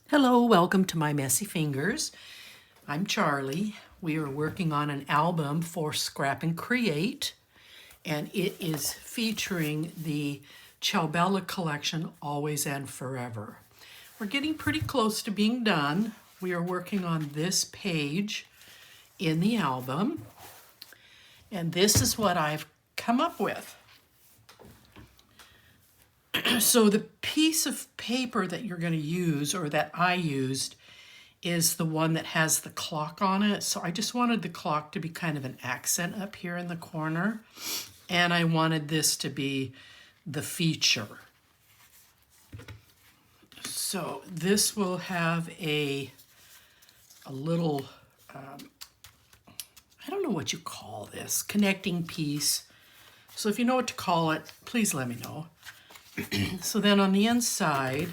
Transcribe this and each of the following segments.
Hello, welcome to my messy fingers. I'm Charlie. We are working on an album for Scrap and Create, and it is featuring the Ciao collection, Always and Forever. We're getting pretty close to being done. We are working on this page in the album, and this is what I've come up with. So the piece of paper that you're going to use, or that I used, is the one that has the clock on it. So I just wanted the clock to be kind of an accent up here in the corner. And I wanted this to be the feature. So this will have a little, I don't know what you call this, connecting piece. So if you know what to call it, please let me know. So then on the inside,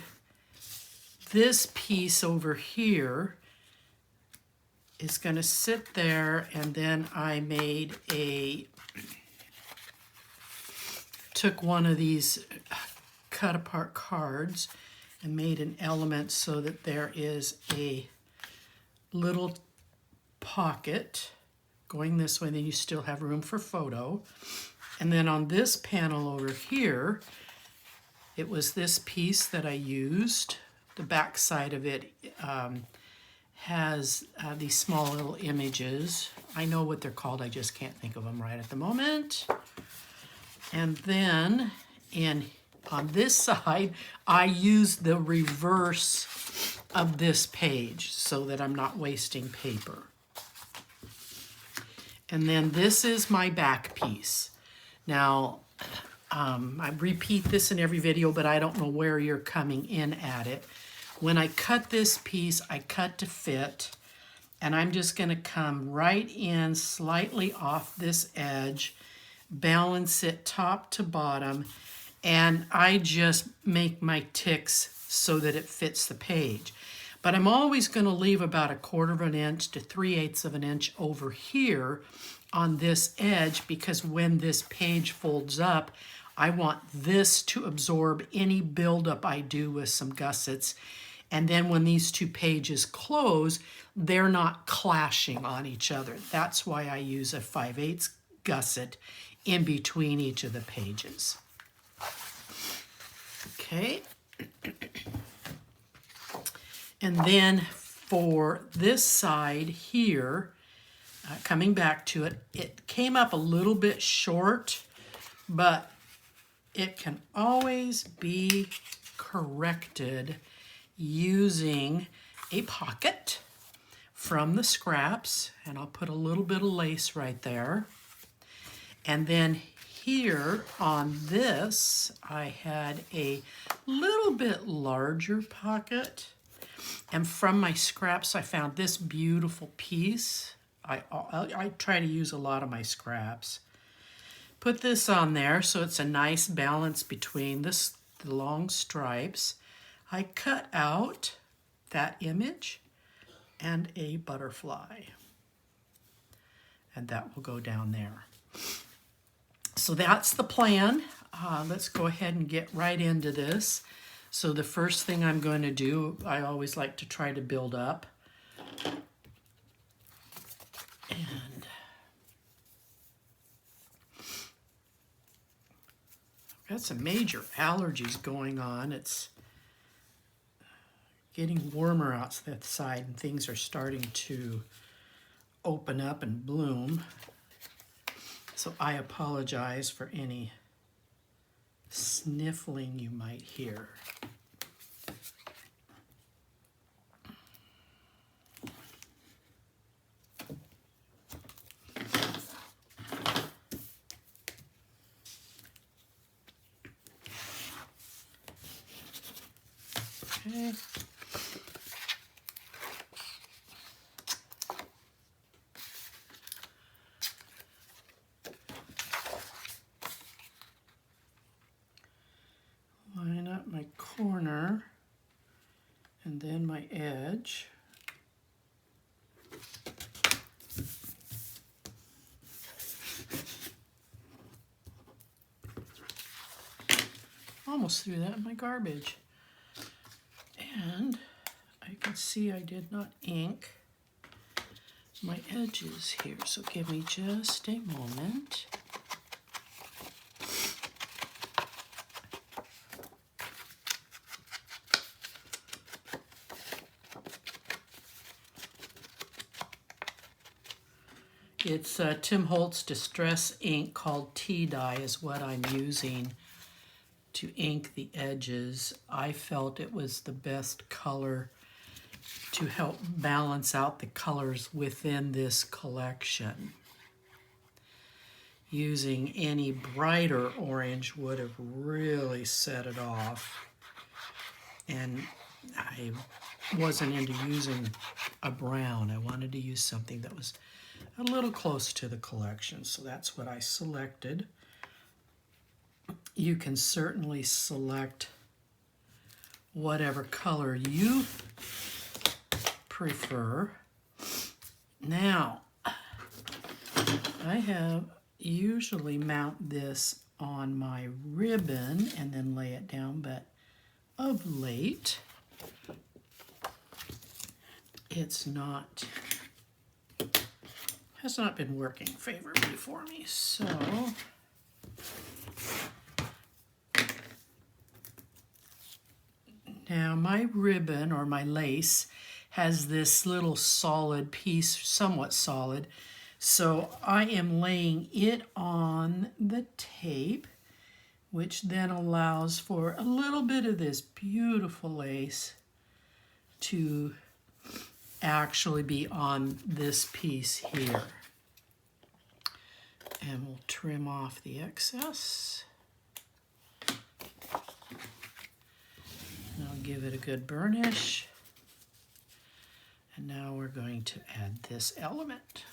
this piece over here is going to sit there, and then I took one of these cut apart cards and made an element so that there is a little pocket going this way, and then you still have room for photo. And then on this panel over here, it was this piece that I used. The back side of it has these small little images. I know what they're called, I just can't think of them right at the moment. And then on this side, I used the reverse of this page so that I'm not wasting paper. And then this is my back piece. Now, I repeat this in every video, but I don't know where you're coming in at it. When I cut this piece, I cut to fit, and I'm just going to come right in slightly off this edge, balance it top to bottom, and I just make my ticks so that it fits the page. But I'm always going to leave about 1/4 of an inch to 3/8 of an inch over here on this edge, because when this page folds up, I want this to absorb any buildup I do with some gussets. And then when these two pages close, they're not clashing on each other. That's why I use a 5/8 gusset in between each of the pages. Okay. And then for this side here, coming back to it, it came up a little bit short, but it can always be corrected using a pocket from the scraps, and I'll put a little bit of lace right there. And then here on this, I had a little bit larger pocket, and from my scraps I found this beautiful piece. I try to use a lot of my scraps. Put this on there so it's a nice balance between the long stripes. I cut out that image and a butterfly, and that will go down there. So that's the plan. Let's go ahead and get right into this. So the first thing I'm going to do, I always like to try to build up. And I've got some major allergies going on. It's getting warmer outside and things are starting to open up and bloom. So I apologize for any sniffling you might hear. Okay. Line up my corner and then my edge. Almost threw that in my garbage. And I can see I did not ink my edges here, so give me just a moment. It's Tim Holtz Distress ink called Tea Dye is what I'm using to ink the edges. I felt it was the best color to help balance out the colors within this collection. Using any brighter orange would have really set it off. And I wasn't into using a brown. I wanted to use something that was a little close to the collection, so that's what I selected. You can certainly select whatever color you prefer. Now, I usually mount this on my ribbon and then lay it down, but of late, has not been working favorably for me. So now my ribbon or my lace has this little solid piece, somewhat solid. So I am laying it on the tape, which then allows for a little bit of this beautiful lace to actually be on this piece here. And we'll trim off the excess. And I'll give it a good burnish. And now we're going to add this element.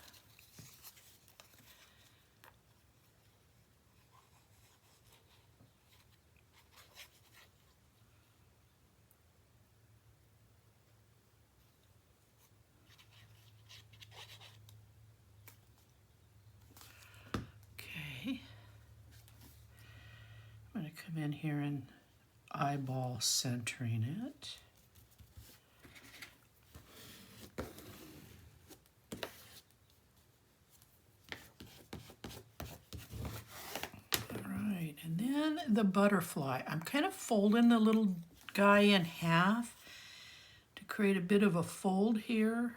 I'm going to come in here and eyeball centering it. All right, and then the butterfly. I'm kind of folding the little guy in half to create a bit of a fold here.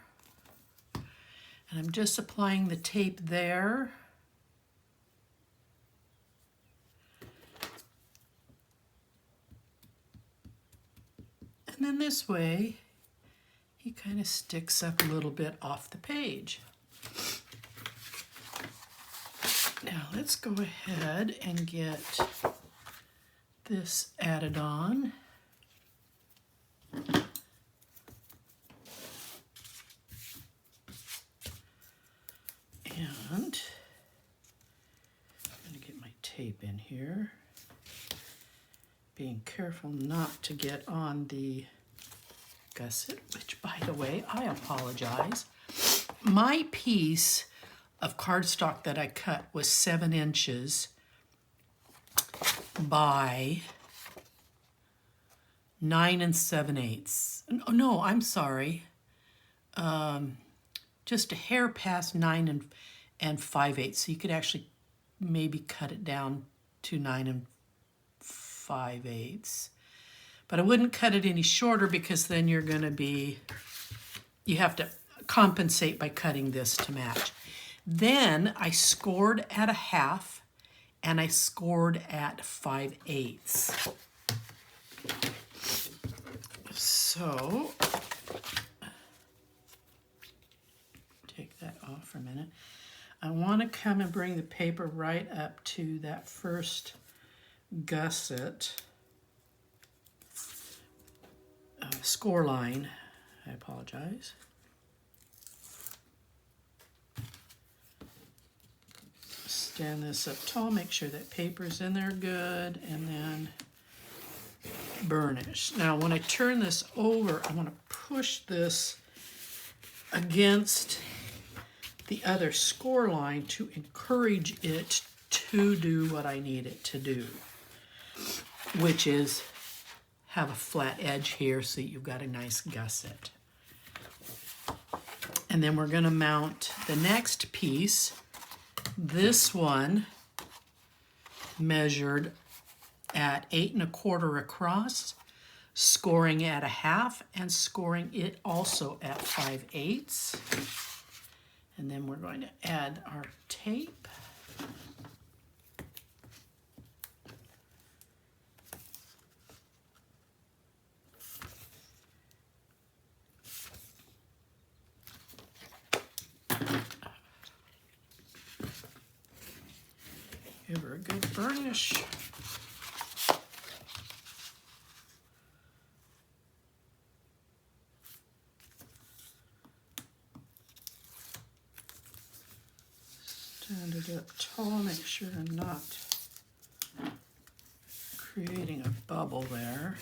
And I'm just applying the tape there. And then this way, he kind of sticks up a little bit off the page. Now let's go ahead and get this added on. And I'm going to get my tape in here. Being careful not to get on the gusset, which, by the way, I apologize. My piece of cardstock that I cut was 7 inches by 9 7/8. No, I'm sorry. Just a hair past 9 5/8. So you could actually maybe cut it down to 9 5/8. But I wouldn't cut it any shorter because then you have to compensate by cutting this to match. Then I scored at 1/2 and I scored at 5/8. So, take that off for a minute. I want to come and bring the paper right up to that first gusset score line. I apologize. Stand this up tall, make sure that paper's in there good, and then burnish. Now when I turn this over, I want to push this against the other score line to encourage it to do what I need it to do, which is have a flat edge here so you've got a nice gusset. And then we're going to mount the next piece. This one measured at 8 1/4 across, scoring at 1/2 and scoring it also at 5/8. And then we're going to add our tape. Give her a good burnish. Stand it up tall, make sure I'm not creating a bubble there.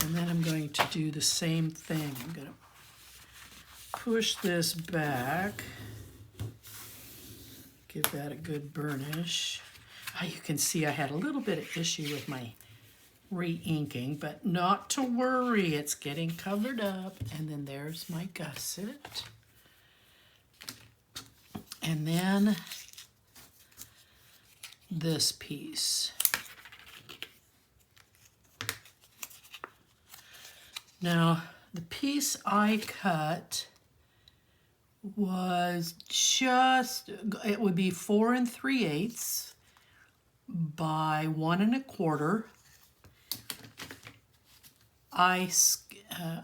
And then I'm going to do the same thing. I'm going to push this back. Give that a good burnish. You can see I had a little bit of issue with my re-inking, but not to worry, it's getting covered up. And then there's my gusset. And then this piece. Now, the piece I cut was just, it would be 4 3/8 by 1 1/4.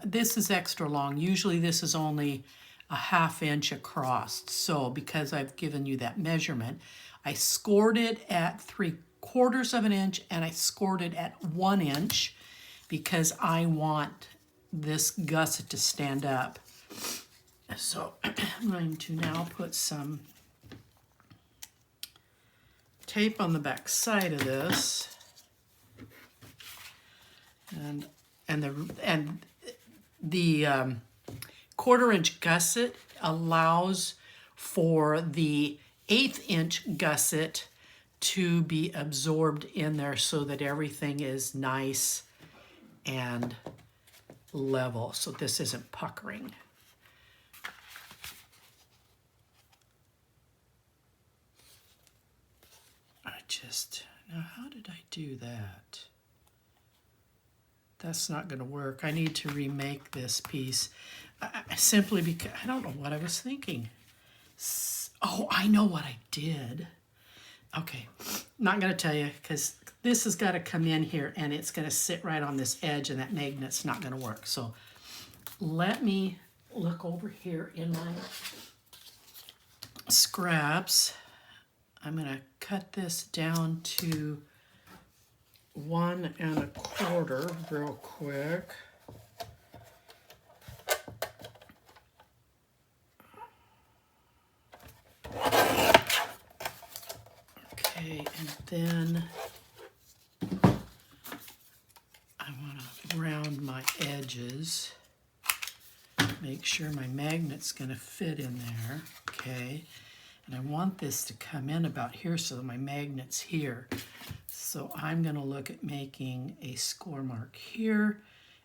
This is extra long. Usually this is only a 1/2 inch across. So because I've given you that measurement, I scored it at 3/4 of an inch and I scored it at 1 inch because I want this gusset to stand up. So I'm going to now put some tape on the back side of this, and the 1/4 inch gusset allows for the 1/8 inch gusset to be absorbed in there so that everything is nice and level, so this isn't puckering. Now how did I do that? That's not going to work. I need to remake this piece simply because I don't know what I was thinking. Oh, I know what I did. Okay, not going to tell you because this has got to come in here and it's going to sit right on this edge and that magnet's not going to work. So let me look over here in my scraps. I'm going to cut this down to 1 1/4 real quick. Okay, and then I want to round my edges. Make sure my magnet's going to fit in there. Okay. And I want this to come in about here so that my magnet's here. So I'm going to look at making a score mark here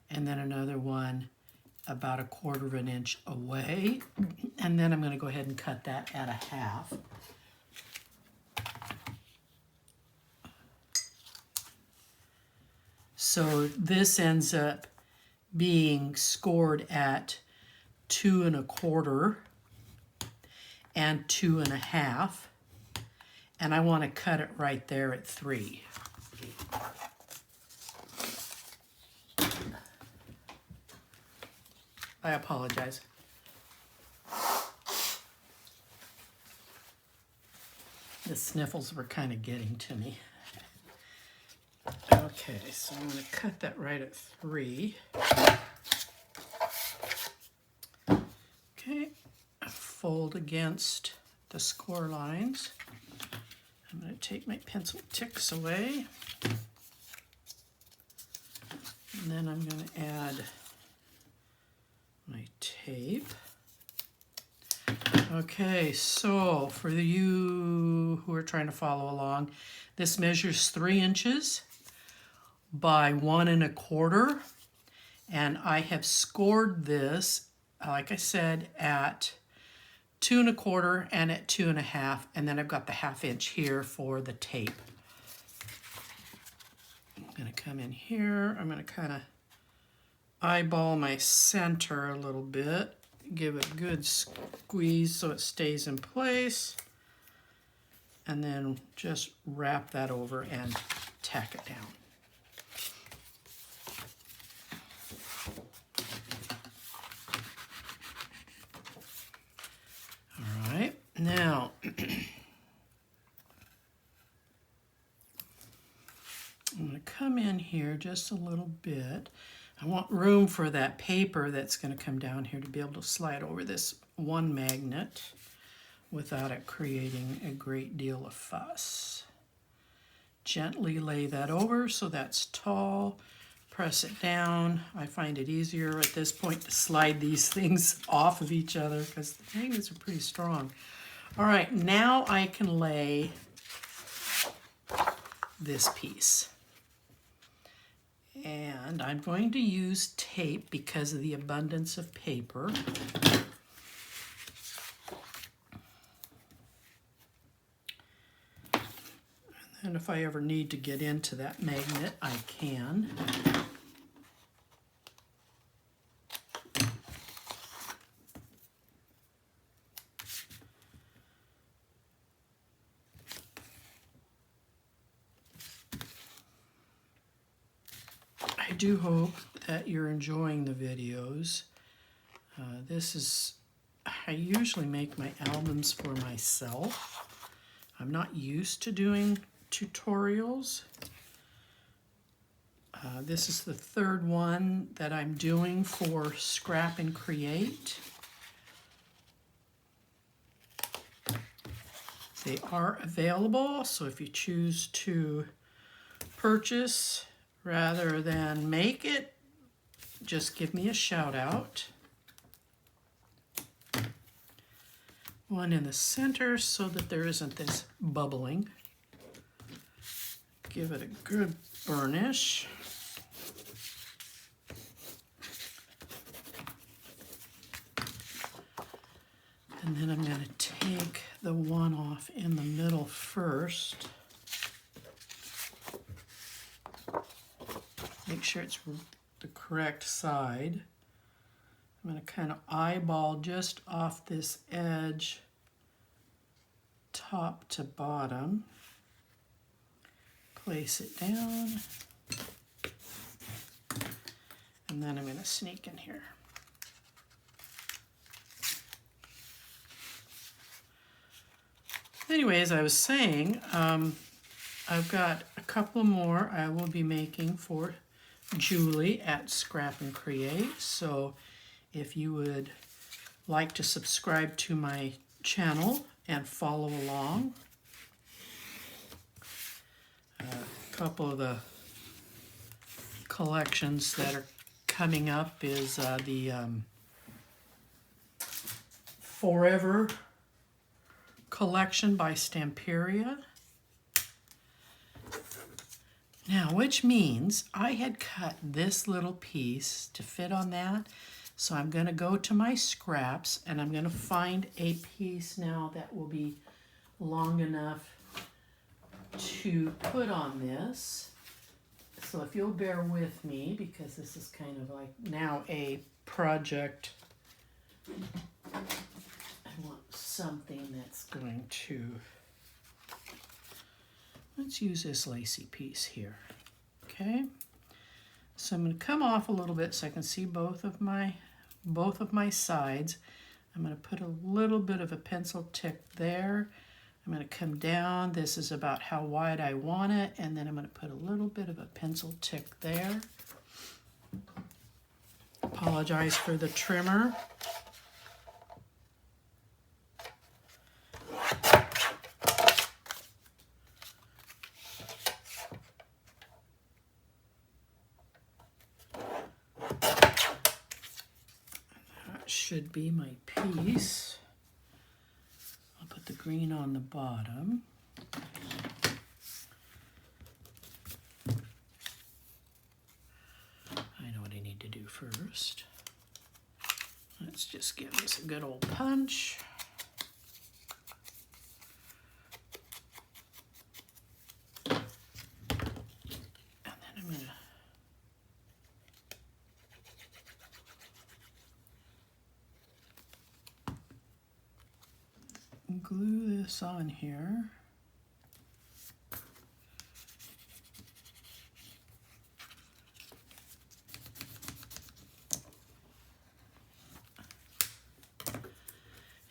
and then another one about 1/4 of an inch away. And then I'm going to go ahead and cut that at 1/2. So this ends up being scored at 2 1/4 and 2 1/2, and I want to cut it right there at 3. I apologize. The sniffles were kind of getting to me. Okay, so I'm going to cut that right at 3. Okay. Fold against the score lines. I'm going to take my pencil ticks away. And then I'm going to add my tape. Okay, so for you who are trying to follow along, this measures 3 inches by 1 1/4. And I have scored this, like I said, at 2 1/4 and at 2 1/2, and then I've got the 1/2 inch here for the tape. I'm going to come in here. I'm going to kind of eyeball my center a little bit, give it a good squeeze so it stays in place, and then just wrap that over and tack it down. All right, now I'm going to come in here just a little bit. I want room for that paper that's going to come down here to be able to slide over this one magnet without it creating a great deal of fuss. Gently lay that over so that's tall. Press it down. I find it easier at this point to slide these things off of each other because the magnets are pretty strong. All right, now I can lay this piece. And I'm going to use tape because of the abundance of paper. And if I ever need to get into that magnet, I can. I do hope that you're enjoying the videos. I usually make my albums for myself. I'm not used to doing tutorials. This is the third one that I'm doing for Scrap and Create. They are available, so if you choose to purchase rather than make it, just give me a shout out. One in the center so that there isn't this bubbling. Give it a good burnish. And then I'm going to take the one off in the middle first. Make sure it's the correct side. I'm going to kind of eyeball just off this edge, top to bottom. Place it down. And then I'm going to sneak in here. Anyway, as I was saying, I've got a couple more I will be making for Julie at Scrap and Create. So if you would like to subscribe to my channel and follow along. A couple of the collections that are coming up is the Forever collection by Stamperia. Now, which means I had cut this little piece to fit on that. So I'm going to go to my scraps and I'm going to find a piece now that will be long enough to put on this. So if you'll bear with me, because this is kind of like now a project. I want something that's going to, let's use this lacy piece here. Okay. So I'm going to come off a little bit so I can see both of my sides. I'm going to put a little bit of a pencil tip there. I'm going to come down. This is about how wide I want it, and then I'm going to put a little bit of a pencil tip there. Apologize for the trimmer. Should be my piece. I'll put the green on the bottom. I know what I need to do first. Let's just give this a good old punch. And then I'm going to glue this on here.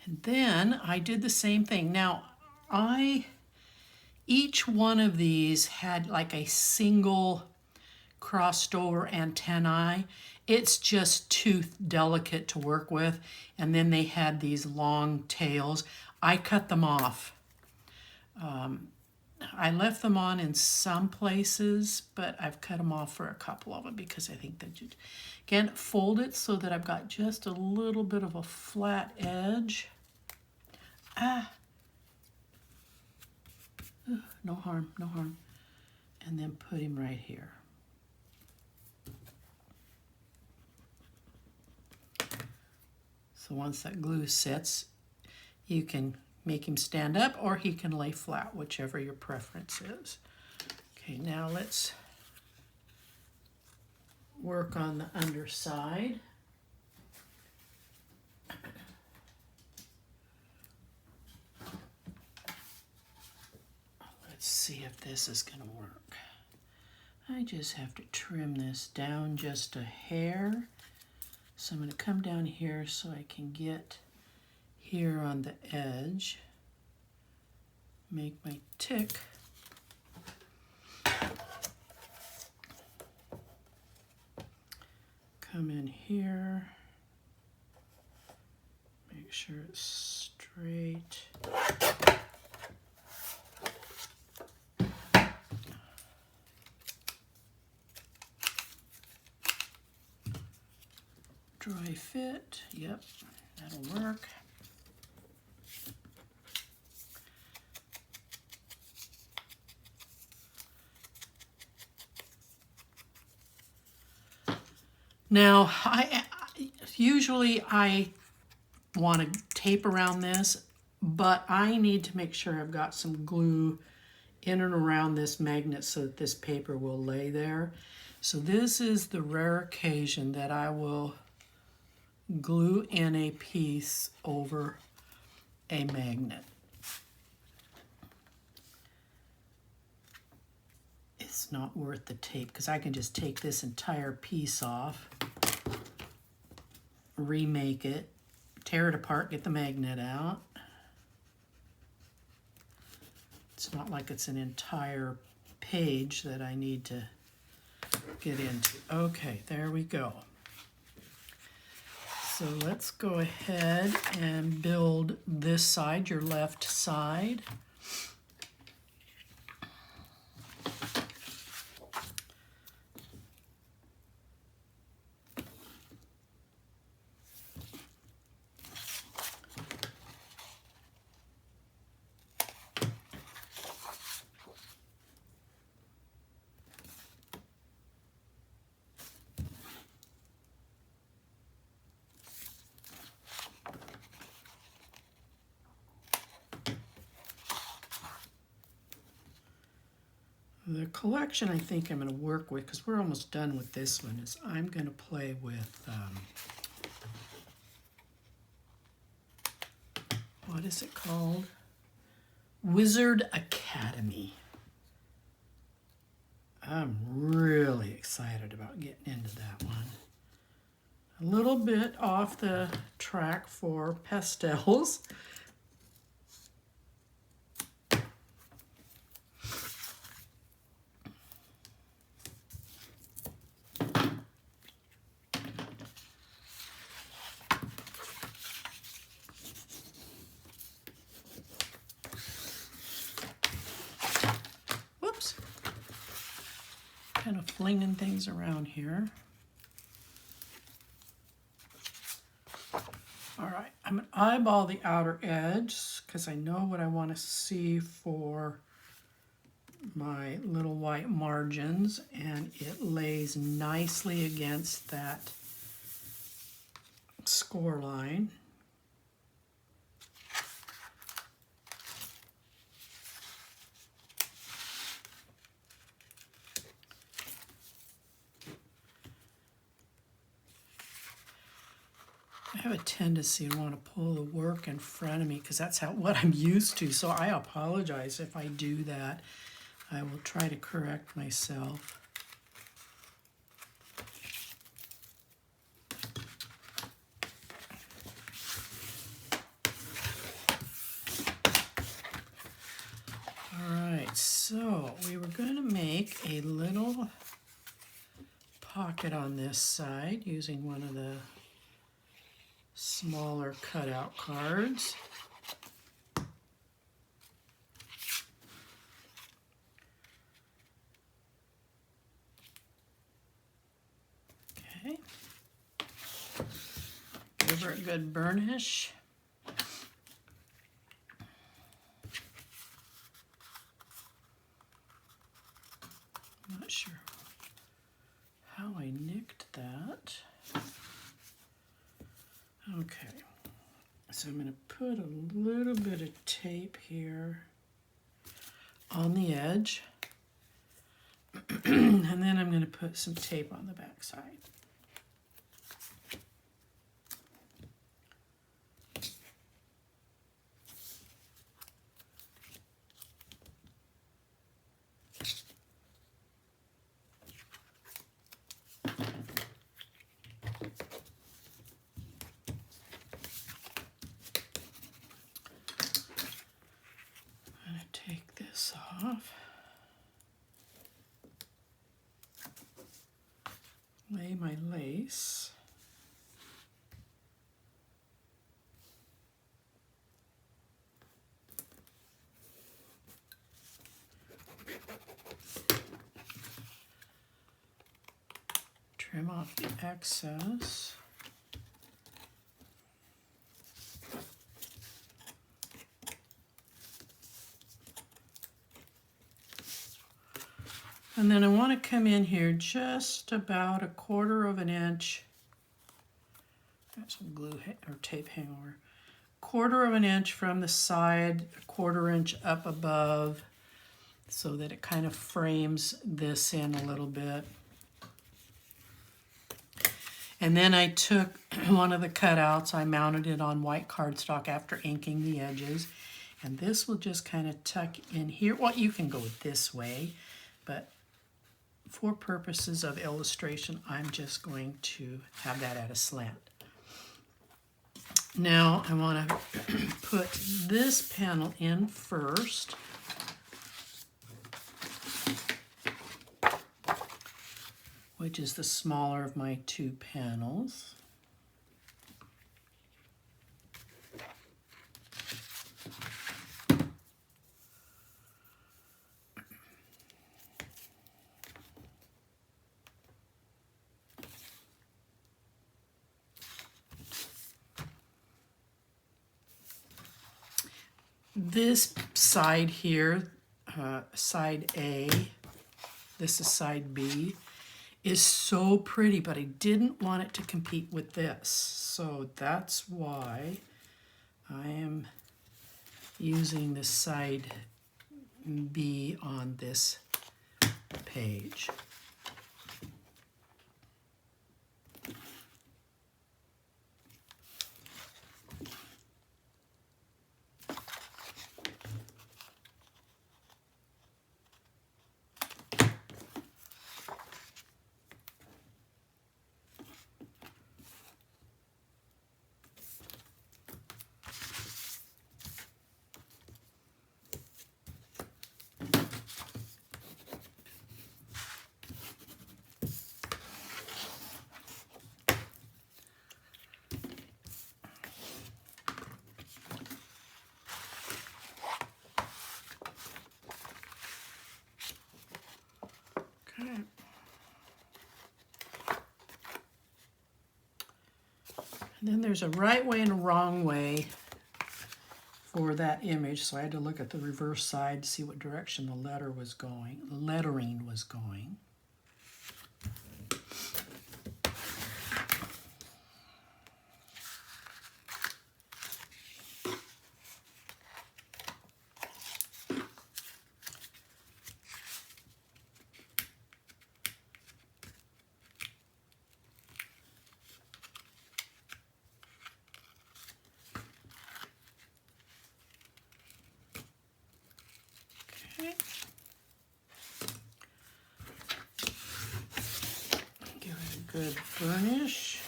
And then I did the same thing. Now, each one of these had like a single crossed over antennae. It's just too delicate to work with. And then they had these long tails. I cut them off. I left them on in some places, but I've cut them off for a couple of them because I think that you can fold it so that I've got just a little bit of a flat edge. No harm, no harm. And then put him right here. So once that glue sets, you can make him stand up or he can lay flat, whichever your preference is. Okay, now let's work on the underside. Let's see if this is going to work. I just have to trim this down just a hair. So I'm going to come down here so I can get here on the edge. Make my tick. Come in here. Make sure it's straight. Dry fit, yep, that'll work. Now, usually I want to tape around this, but I need to make sure I've got some glue in and around this magnet so that this paper will lay there. So this is the rare occasion that I will glue in a piece over a magnet. It's not worth the tape because I can just take this entire piece off, remake it, tear it apart, get the magnet out. It's not like it's an entire page that I need to get into. Okay, there we go. So let's go ahead and build this side, your left side. The collection I think I'm going to work with, because we're almost done with this one, is I'm going to play with, what is it called? Wizard Academy. I'm really excited about getting into that one. A little bit off the track for pastels. Kind of flinging things around here. All right, I'm going to eyeball the outer edge because I know what I want to see for my little white margins, and it lays nicely against that score line. I have a tendency to want to pull the work in front of me because that's what I'm used to, so I apologize if I do that. I will try to correct myself. Alright, so we were going to make a little pocket on this side using one of the smaller cutout cards. Okay. Give her a good burnish. I'm not sure how I nicked that. Okay, so I'm going to put a little bit of tape here on the edge, and then I'm going to put some tape on the back side. Take this off, lay my lace, trim off the excess. And then I want to come in here just about 1/4 of an inch. Got some glue or tape hangover. 1/4 of an inch from the side, 1/4 inch up above, so that it kind of frames this in a little bit. And then I took one of the cutouts, I mounted it on white cardstock after inking the edges. And this will just kind of tuck in here. Well, you can go this way, but for purposes of illustration, I'm just going to have that at a slant. Now I want to put this panel in first. Which is the smaller of my 2 panels. This side here, side A, this is side B, is so pretty, but I didn't want it to compete with this. So that's why I am using the side B on this page. Okay. And then there's a right way and a wrong way for that image, so I had to look at the reverse side to see what direction the lettering was going. good burnish.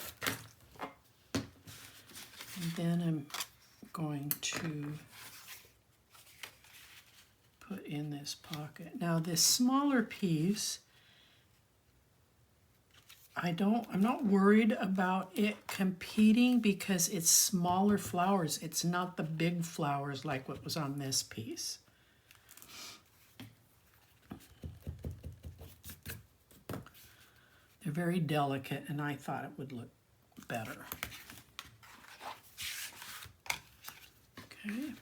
And then I'm going to put in this pocket. Now this smaller piece, I'm not worried about it competing because it's smaller flowers. It's not the big flowers like what was on this piece. They're very delicate and I thought it would look better. Okay.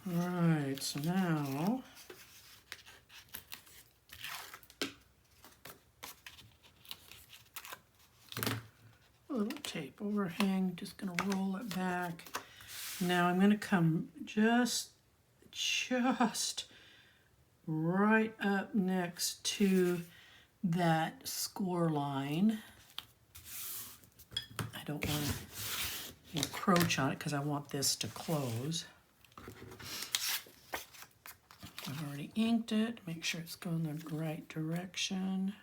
All right, so now a little tape overhang, just gonna roll it back. Now I'm gonna come just right up next to that score line. I don't want to encroach on it because I want this to close. I've already inked it, make sure it's going the right direction.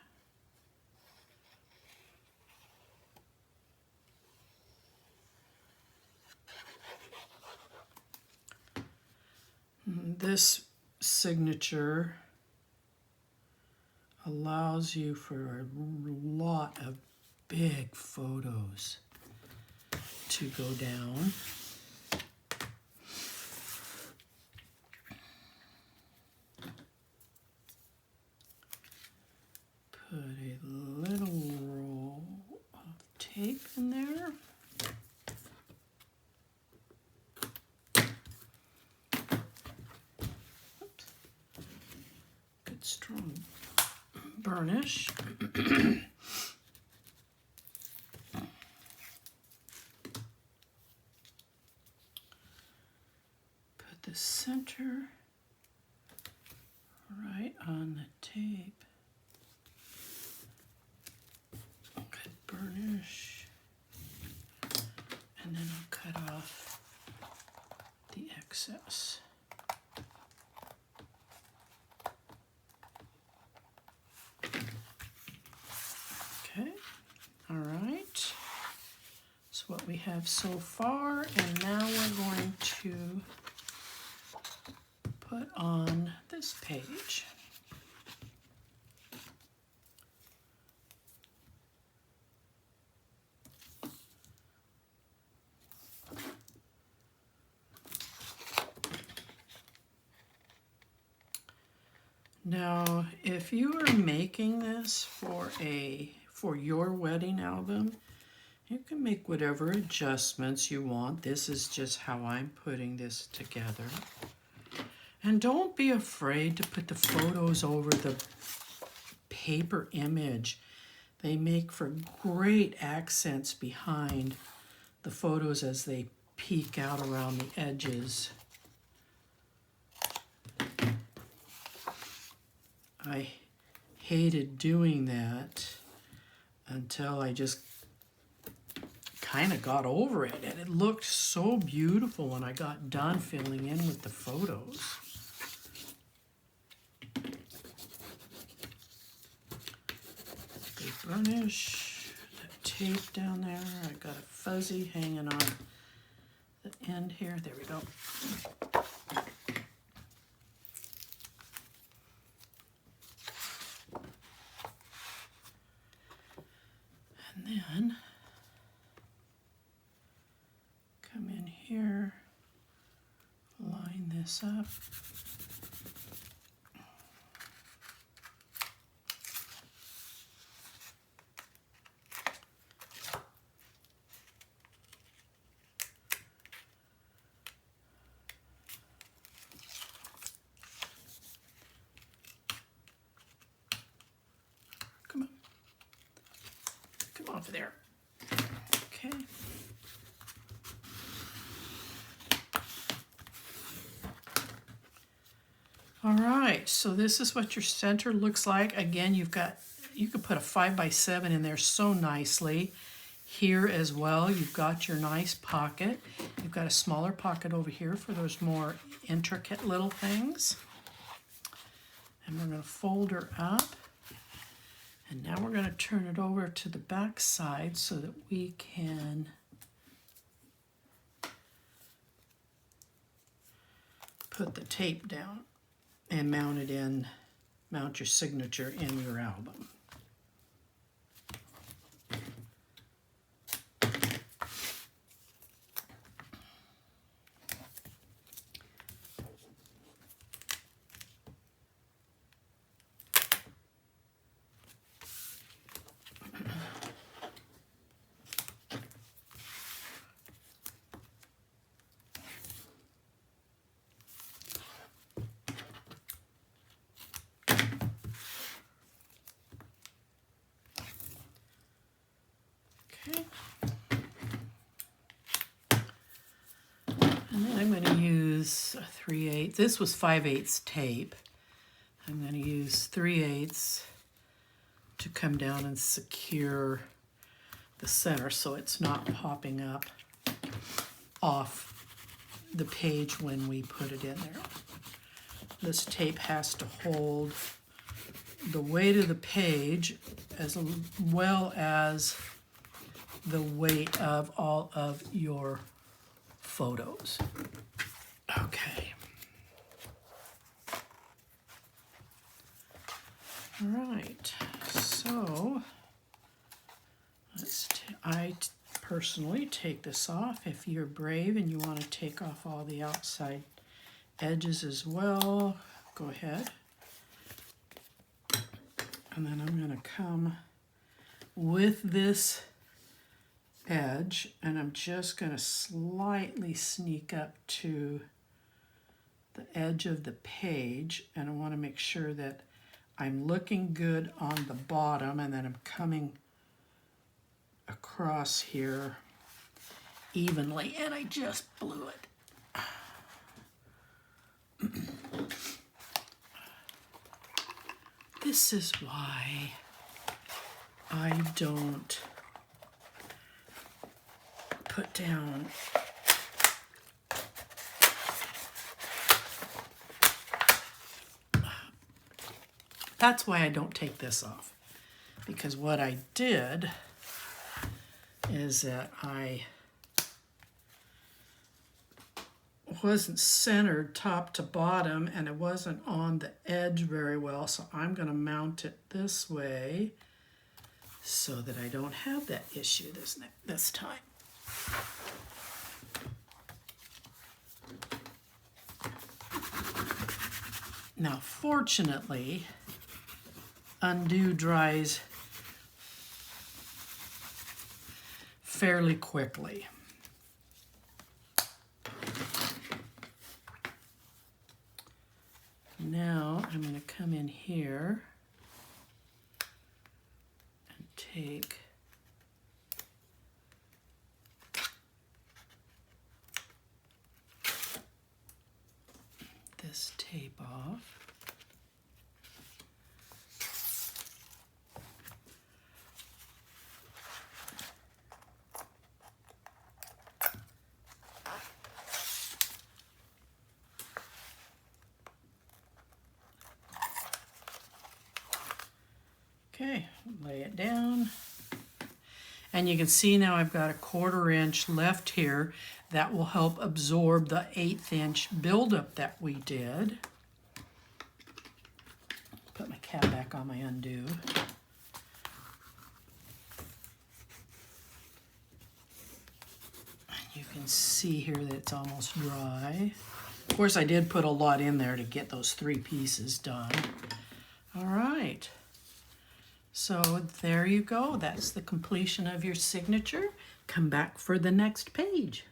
This signature allows you for a lot of big photos to go down. Put a little roll of tape in there. Oops. Good strong burnish. Put the center right on the tape. Good burnish. And then I'll cut off the excess. Okay, all right. That's what we have so far, and now we're going to put on this page. Now, if you are making this for your wedding album, you can make whatever adjustments you want. This is just how I'm putting this together. And don't be afraid to put the photos over the paper image. They make for great accents behind the photos as they peek out around the edges. I hated doing that until I just kind of got over it, and it looked so beautiful when I got done filling in with the photos. Good burnish, that tape down there. I got a fuzzy hanging on the end here. There we go. And then come in here, line this up. Come on. off there. Okay. All right, so this is what your center looks like. Again, you could put a 5x7 in there so nicely. Here as well, you've got your nice pocket. You've got a smaller pocket over here for those more intricate little things. And we're going to fold her up. And now we're going to turn it over to the back side so that we can put the tape down and mount your signature in your album. Okay. And then I'm going to use a 3/8. This was 5/8 tape. I'm going to use 3/8 to come down and secure the center so it's not popping up off the page when we put it in there. This tape has to hold the weight of the page as well as the weight of all of your photos. Okay. All right, so I personally take this off. If you're brave and you want to take off all the outside edges as well, go ahead. And then I'm going to come with this edge and I'm just going to slightly sneak up to the edge of the page, and I want to make sure that I'm looking good on the bottom, and then I'm coming across here evenly, and I just blew it. This is why I don't put down that's why I don't take this off, because what I did is that I wasn't centered top to bottom and it wasn't on the edge very well, so I'm going to mount it this way so that I don't have that issue this time. Now, fortunately, undo dries fairly quickly. Now I'm going to come in here and take this tape off. Okay, lay it down. And you can see now I've got a 1/4 inch left here that will help absorb the 1/8 inch buildup that we did. Put my cap back on my undo. And you can see here that it's almost dry. Of course, I did put a lot in there to get those 3 pieces done. All right. So there you go. That's the completion of your signature. Come back for the next page.